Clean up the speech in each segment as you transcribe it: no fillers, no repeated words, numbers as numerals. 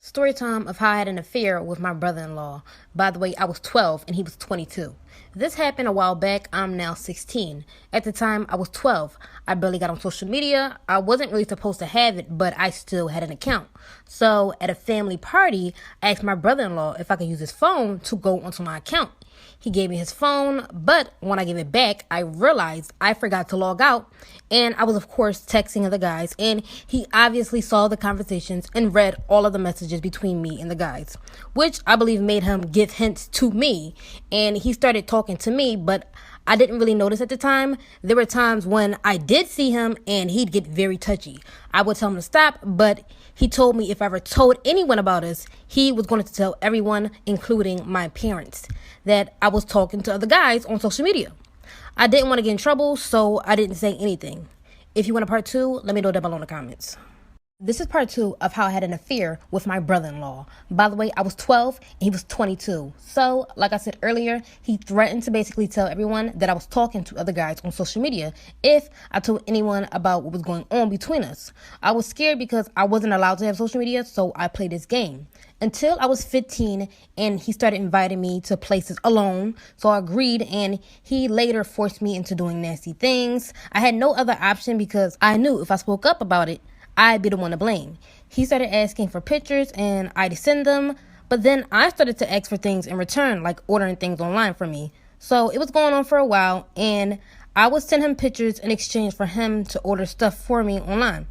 Story time of how I had an affair with my brother-in-law. By the way, I was 12 and he was 22. This happened a while back. I'm now 16. At the time, I was 12. I barely got on social media. I wasn't really supposed to have it, but I still had an account. So at a family party, I asked my brother-in-law if I could use his phone to go onto my account. He gave me his phone, but when I gave it back, I realized I forgot to log out. And I was, of course, texting other guys. And he obviously saw the conversations and read all of the messages between me and the guys, which I believe made him give hints to me. And he started talking to me, but I didn't really notice at the time. There were times when I did see him and he'd get very touchy. I would tell him to stop, but he told me if I ever told anyone about us, he was going to tell everyone, including my parents, that I was talking to other guys on social media. I didn't want to get in trouble, so I didn't say anything. If you want a part two, let me know down below in the comments. This is part two of how I had an affair with my brother-in-law. By the way, I was 12 and he was 22. So, like I said earlier, he threatened to basically tell everyone that I was talking to other guys on social media if I told anyone about what was going on between us. I was scared because I wasn't allowed to have social media, so I played this game. Until I was 15 and he started inviting me to places alone. So I agreed, and he later forced me into doing nasty things. I had no other option because I knew if I spoke up about it, I'd be the one to blame. He started asking for pictures and I'd send them, but then I started to ask for things in return, like ordering things online for me. So it was going on for a while, and I would send him pictures in exchange for him to order stuff for me online.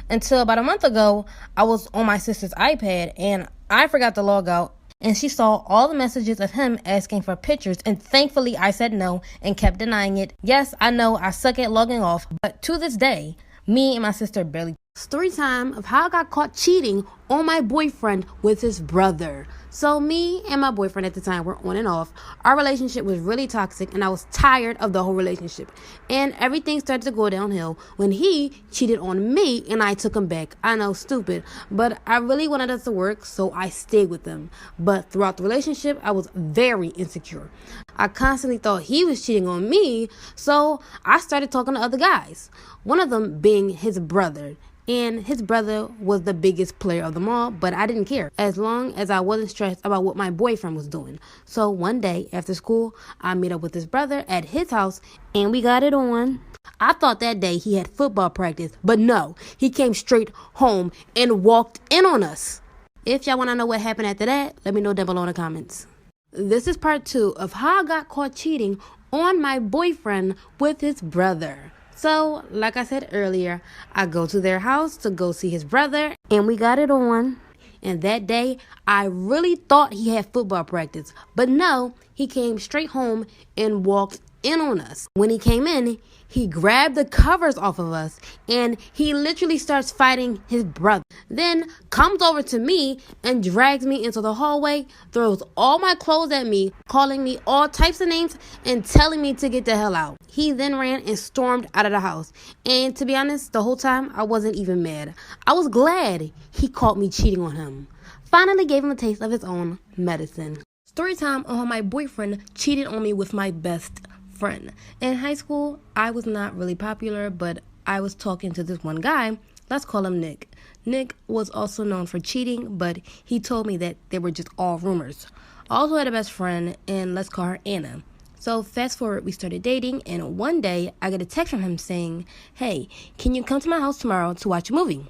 Until about a month ago, I was on my sister's iPad and I forgot to log out, and she saw all the messages of him asking for pictures, and thankfully I said no and kept denying it. Yes, I know I suck at logging off, but to this day, me and my sister barely. Story time of how I got caught cheating on my boyfriend with his brother. So me and my boyfriend at the time were on and off. Our relationship was really toxic and I was tired of the whole relationship. And everything started to go downhill when he cheated on me and I took him back. I know, stupid, but I really wanted us to work, so I stayed with him. But throughout the relationship, I was very insecure. I constantly thought he was cheating on me, so I started talking to other guys. One of them being his brother. And his brother was the biggest player of them all, but I didn't care as long as I wasn't stressed about what my boyfriend was doing. So one day after school, I met up with his brother at his house and we got it on. I thought that day he had football practice, but no, he came straight home and walked in on us. If y'all want to know what happened after that, let me know down below in the comments. This is part two of how I got caught cheating on my boyfriend with his brother. So, like I said earlier, I go to their house to go see his brother, and we got it on. And that day, I really thought he had football practice, but no, he came straight home and walked in on us. When he came in, he grabbed the covers off of us and he literally starts fighting his brother. Then comes over to me and drags me into the hallway, throws all my clothes at me, calling me all types of names and telling me to get the hell out. He then ran and stormed out of the house. And to be honest, the whole time I wasn't even mad. I was glad he caught me cheating on him. Finally gave him a taste of his own medicine. Story time on how my boyfriend cheated on me with my best friend. In high school, I was not really popular, but I was talking to this one guy. Let's call him Nick. Nick was also known for cheating, but he told me that they were just all rumors. I also had a best friend, and let's call her Anna. So fast forward, we started dating, and one day I get a text from him saying, "Hey, can you come to my house tomorrow to watch a movie?"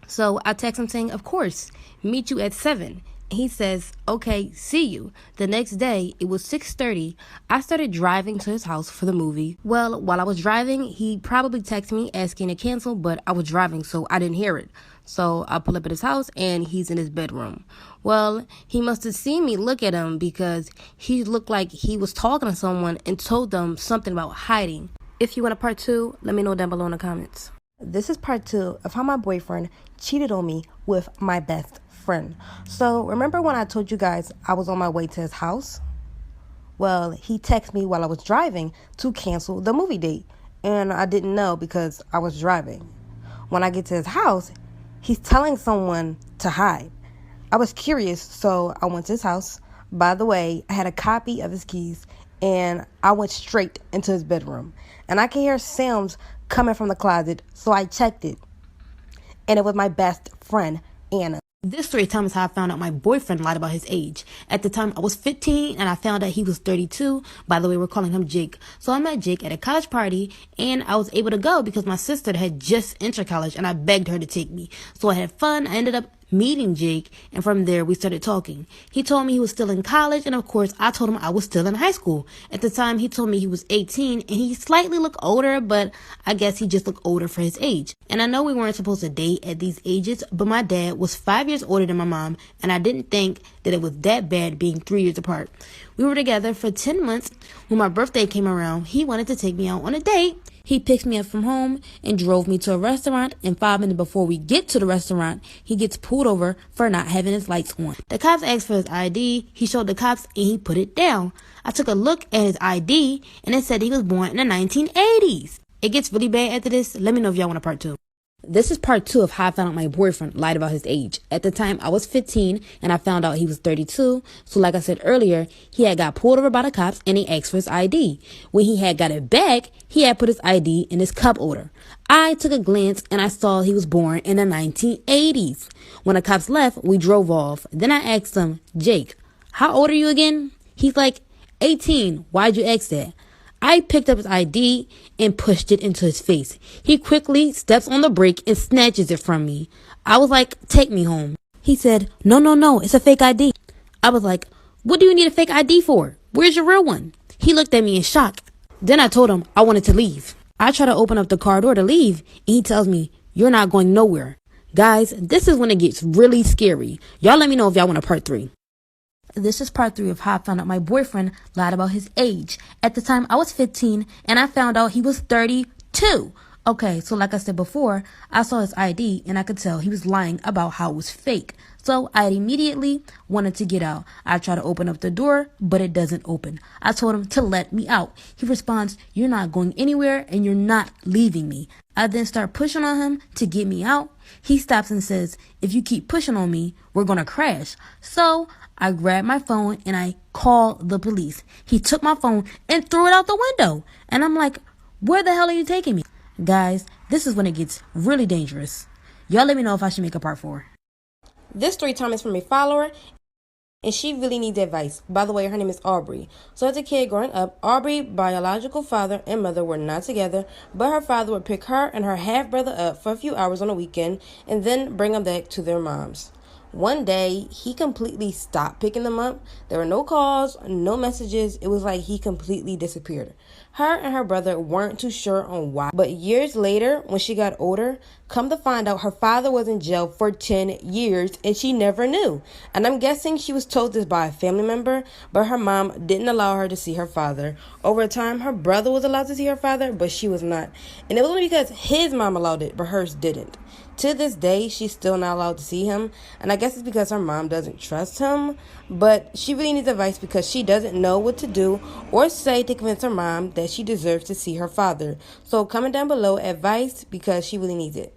So I text him saying, "Of course, meet you at 7. He says, "Okay, see you." The next day, it was 6:30. I started driving to his house for the movie. Well, while I was driving, he probably texted me asking to cancel, but I was driving, so I didn't hear it. So I pull up at his house, and he's in his bedroom. Well, he must have seen me look at him because he looked like he was talking to someone and told them something about hiding. If you want a part two, let me know down below in the comments. This is part two of how my boyfriend cheated on me with my best friend. So remember when I told you guys I was on my way to his house? Well, he texted me while I was driving to cancel the movie date, and I didn't know because I was driving. When I get to his house, he's telling someone to hide. I was curious, so I went to his house. By the way, I had a copy of his keys, and I went straight into his bedroom. And I could hear sounds coming from the closet, so I checked it. And it was my best friend, Anna. This story tells how I found out my boyfriend lied about his age. At the time, I was 15 and I found out he was 32. By the way, we're calling him Jake. So I met Jake at a college party and I was able to go because my sister had just entered college and I begged her to take me. So I had fun. I ended up meeting Jake, and from there we started talking. He told me he was still in college, and of course I told him I was still in high school. At the time he told me he was 18 and he slightly looked older, but I guess he just looked older for his age. And I know we weren't supposed to date at these ages, but my dad was 5 years older than my mom and I didn't think that it was that bad being 3 years apart. We were together for 10 months. When my birthday came around, he wanted to take me out on a date. He picked me up from home and drove me to a restaurant, and 5 minutes before we get to the restaurant, he gets pulled over for not having his lights on. The cops asked for his ID, he showed the cops, and he put it down. I took a look at his ID, and it said he was born in the 1980s. It gets really bad after this. Let me know if y'all want a part 2. This is part 2 of how I found out my boyfriend lied about his age. At the time, I was 15 and I found out he was 32. So like I said earlier, he had got pulled over by the cops and he asked for his ID. When he had got it back, he had put his ID in his cup holder. I took a glance and I saw he was born in the 1980s. When the cops left, we drove off. Then I asked him, Jake, how old are you again? He's like, 18. Why'd you ask that? I picked up his ID and pushed it into his face. He quickly steps on the brake and snatches it from me. I was like, take me home. He said, no, it's a fake ID. I was like, what do you need a fake ID for? Where's your real one? He looked at me in shock. Then I told him I wanted to leave. I try to open up the car door to leave, and he tells me, you're not going nowhere. Guys, this is when it gets really scary. Y'all let me know if y'all want a part 3. This is part 3 of how I found out my boyfriend lied about his age. At the time, I was 15, and I found out he was 32. Okay, so like I said before, I saw his ID, and I could tell he was lying about how it was fake. So I immediately wanted to get out. I try to open up the door, but it doesn't open. I told him to let me out. He responds, you're not going anywhere, and you're not leaving me. I then start pushing on him to get me out. He stops and says, if you keep pushing on me, we're going to crash. So I grabbed my phone and I called the police. He took my phone and threw it out the window. And I'm like, where the hell are you taking me? Guys, this is when it gets really dangerous. Y'all let me know if I should make a part 4. This story time is from a follower, and she really needs advice. By the way, her name is Aubrey. So as a kid growing up, Aubrey's biological father and mother were not together, but her father would pick her and her half-brother up for a few hours on a weekend and then bring them back to their moms. One day, he completely stopped picking them up. There were no calls, no messages. It was like he completely disappeared. Her and her brother weren't too sure on why. But years later, when she got older, come to find out her father was in jail for 10 years and she never knew. And I'm guessing she was told this by a family member, but her mom didn't allow her to see her father. Over time, her brother was allowed to see her father, but she was not. And it was only because his mom allowed it, but hers didn't. To this day, she's still not allowed to see him, and I guess it's because her mom doesn't trust him, but she really needs advice because she doesn't know what to do or say to convince her mom that she deserves to see her father. So comment down below advice because she really needs it.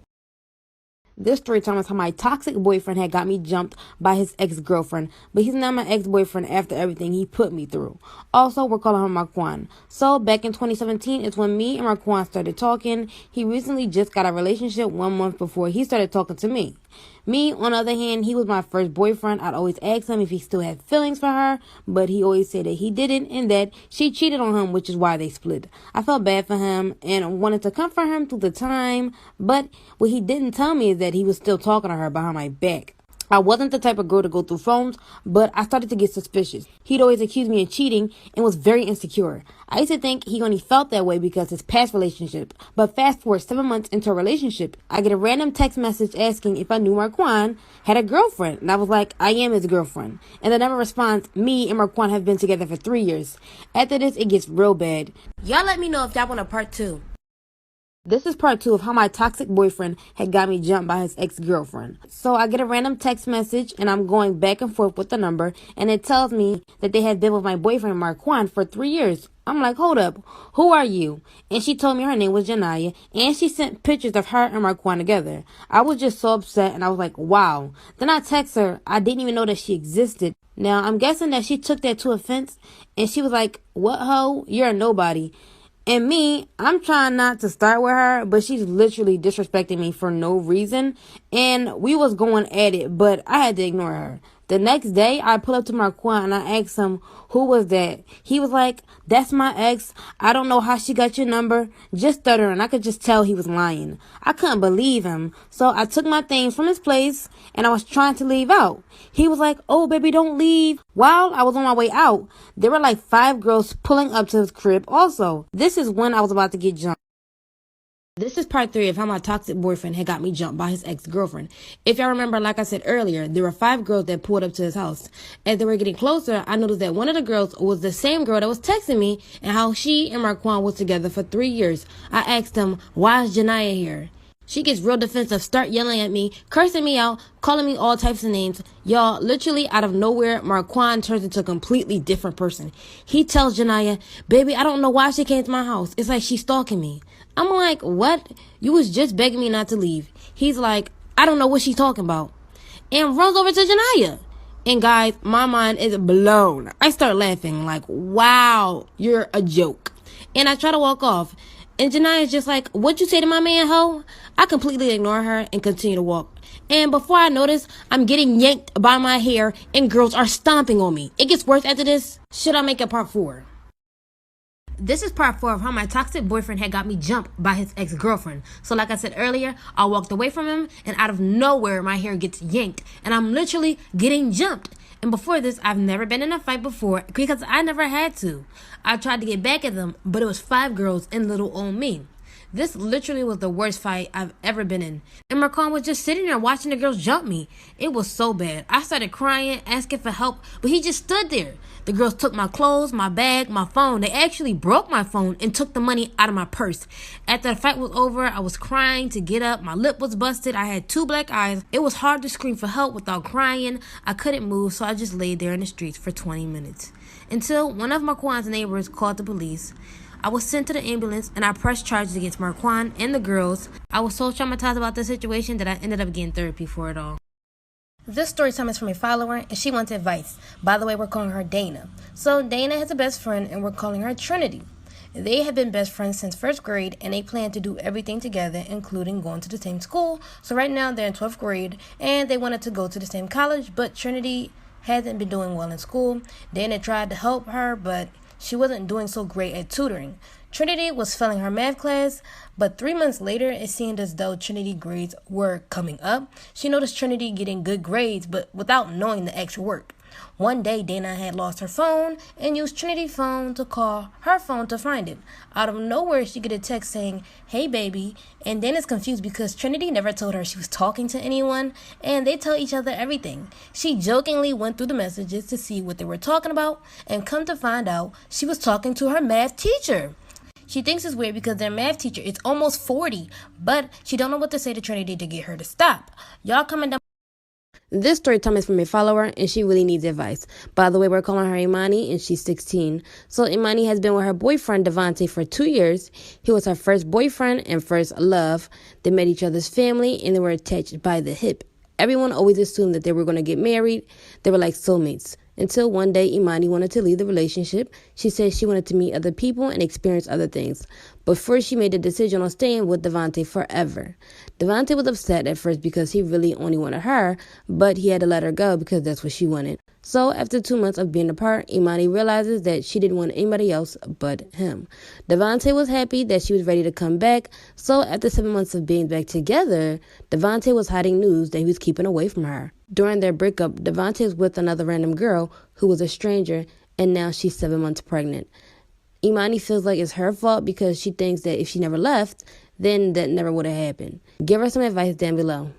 This story time is how my toxic boyfriend had got me jumped by his ex-girlfriend, but he's not my ex-boyfriend after everything he put me through. Also, we're calling him Marquand. So, back in 2017 is when me and Marquand started talking. He recently just got a relationship 1 month before he started talking to me. Me, on the other hand, he was my first boyfriend. I'd always ask him if he still had feelings for her, but he always said that he didn't and that she cheated on him, which is why they split. I felt bad for him and wanted to comfort him through the time, but what he didn't tell me is that he was still talking to her behind my back. I wasn't the type of girl to go through phones, but I started to get suspicious. He'd always accuse me of cheating and was very insecure. I used to think he only felt that way because his past relationship. But fast forward 7 months into a relationship, I get a random text message asking if I knew Marquand had a girlfriend. And I was like, I am his girlfriend. And the number responds, me and Marquand have been together for 3 years. After this, it gets real bad. Y'all let me know if y'all want a part 2. This is part 2 of how my toxic boyfriend had got me jumped by his ex-girlfriend. So I get a random text message and I'm going back and forth with the number and it tells me that they had been with my boyfriend Marquand for 3 years. I'm like, hold up, who are you? And she told me her name was Janaya and she sent pictures of her and Marquand together. I was just so upset and I was like, wow. Then I text her, I didn't even know that she existed. Now I'm guessing that she took that to offense and she was like, what hoe? You're a nobody. And me, I'm trying not to start with her, but she's literally disrespecting me for no reason. And we was going at it, but I had to ignore her. The next day, I pulled up to Marquand and I asked him, who was that? He was like, that's my ex. I don't know how she got your number. Just stuttering. I could just tell he was lying. I couldn't believe him. So I took my things from his place and I was trying to leave out. He was like, oh, baby, don't leave. While I was on my way out, there were like 5 girls pulling up to his crib also. This is when I was about to get jumped. This is part 3 of how my toxic boyfriend had got me jumped by his ex-girlfriend. If y'all remember, like I said earlier, there were 5 girls that pulled up to his house. As they were getting closer, I noticed that one of the girls was the same girl that was texting me and how she and Marquand was together for 3 years. I asked him, why is Janiyah here? She gets real defensive, start yelling at me, cursing me out, calling me all types of names. Y'all, literally out of nowhere, Marquand turns into a completely different person. He tells Janiyah, baby, I don't know why she came to my house. It's like she's stalking me. I'm like, what? You was just begging me not to leave. He's like, I don't know what she's talking about. And runs over to Janiyah. And guys, my mind is blown. I start laughing like, wow, you're a joke. And I try to walk off. And Janiyah's just like, what'd you say to my man, ho? I completely ignore her and continue to walk. And before I notice, I'm getting yanked by my hair and girls are stomping on me. It gets worse after this. Should I make it part 4? This is part 4 of how my toxic boyfriend had got me jumped by his ex-girlfriend. So like I said earlier, I walked away from him and out of nowhere my hair gets yanked and I'm literally getting jumped. And before this, I've never been in a fight before because I never had to. I tried to get back at them, but it was 5 girls and little old me. This literally was the worst fight I've ever been in. And Marquand was just sitting there watching the girls jump me. It was so bad. I started crying, asking for help, but he just stood there. The girls took my clothes, my bag, my phone. They actually broke my phone and took the money out of my purse. After the fight was over, I was crying to get up. My lip was busted. I had 2 black eyes. It was hard to scream for help without crying. I couldn't move, so I just laid there in the streets for 20 minutes. Until one of Marquand's neighbors called the police. I was sent to the ambulance and I pressed charges against Marquand and the girls. I was so traumatized about the situation that I ended up getting therapy for it all. This story time is from a follower and she wants advice. By the way, we're calling her Dana. So Dana has a best friend and we're calling her Trinity. They have been best friends since 1st grade and they plan to do everything together, including going to the same school. So right now they're in 12th grade and they wanted to go to the same college, but Trinity hasn't been doing well in school. Dana tried to help her, but she wasn't doing so great at tutoring. Trinity was failing her math class, but 3 months later, it seemed as though Trinity grades were coming up. She noticed Trinity getting good grades, but without knowing the extra work. One day, Dana had lost her phone and used Trinity's phone to call her phone to find it. Out of nowhere, she get a text saying, hey, baby. And Dana's confused because Trinity never told her she was talking to anyone, and they tell each other everything. She jokingly went through the messages to see what they were talking about, and come to find out, she was talking to her math teacher. She thinks it's weird because their math teacher is almost 40, but she don't know what to say to Trinity to get her to stop. Y'all comment down. This story time is from a follower, and she really needs advice. By the way, we're calling her Imani, and she's 16. So Imani has been with her boyfriend, Devontae, for 2 years. He was her first boyfriend and first love. They met each other's family, and they were attached by the hip. Everyone always assumed that they were going to get married. They were like soulmates. Until one day, Imani wanted to leave the relationship. She said she wanted to meet other people and experience other things. But first, she made the decision on staying with Devontae forever. Devontae was upset at first because he really only wanted her, but he had to let her go because that's what she wanted. So after 2 months of being apart, Imani realizes that she didn't want anybody else but him. Devontae was happy that she was ready to come back. So after 7 months of being back together, Devontae was hiding news that he was keeping away from her. During their breakup, Devontae was with another random girl who was a stranger, and now she's 7 months pregnant. Imani feels like it's her fault because she thinks that if she never left, then that never would have happened. Give her some advice down below.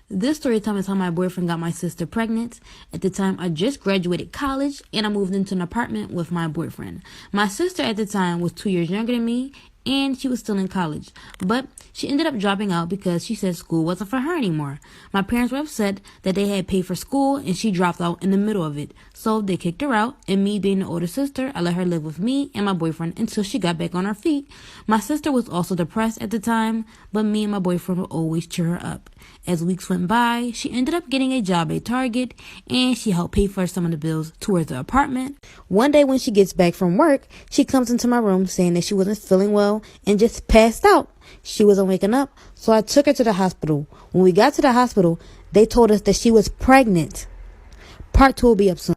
This story time is how my boyfriend got my sister pregnant. At the time, I just graduated college and I moved into an apartment with my boyfriend. My sister at the time was 2 years younger than me and she was still in college. But she ended up dropping out because she said school wasn't for her anymore. My parents were upset that they had paid for school and she dropped out in the middle of it. So they kicked her out, and me being the older sister, I let her live with me and my boyfriend until she got back on her feet. My sister was also depressed at the time, but me and my boyfriend would always cheer her up. As weeks went by, she ended up getting a job at Target, and she helped pay for some of the bills towards the apartment. One day when she gets back from work, she comes into my room saying that she wasn't feeling well and just passed out. She wasn't waking up, so I took her to the hospital. When we got to the hospital, they told us that she was pregnant. Part 2 will be up soon.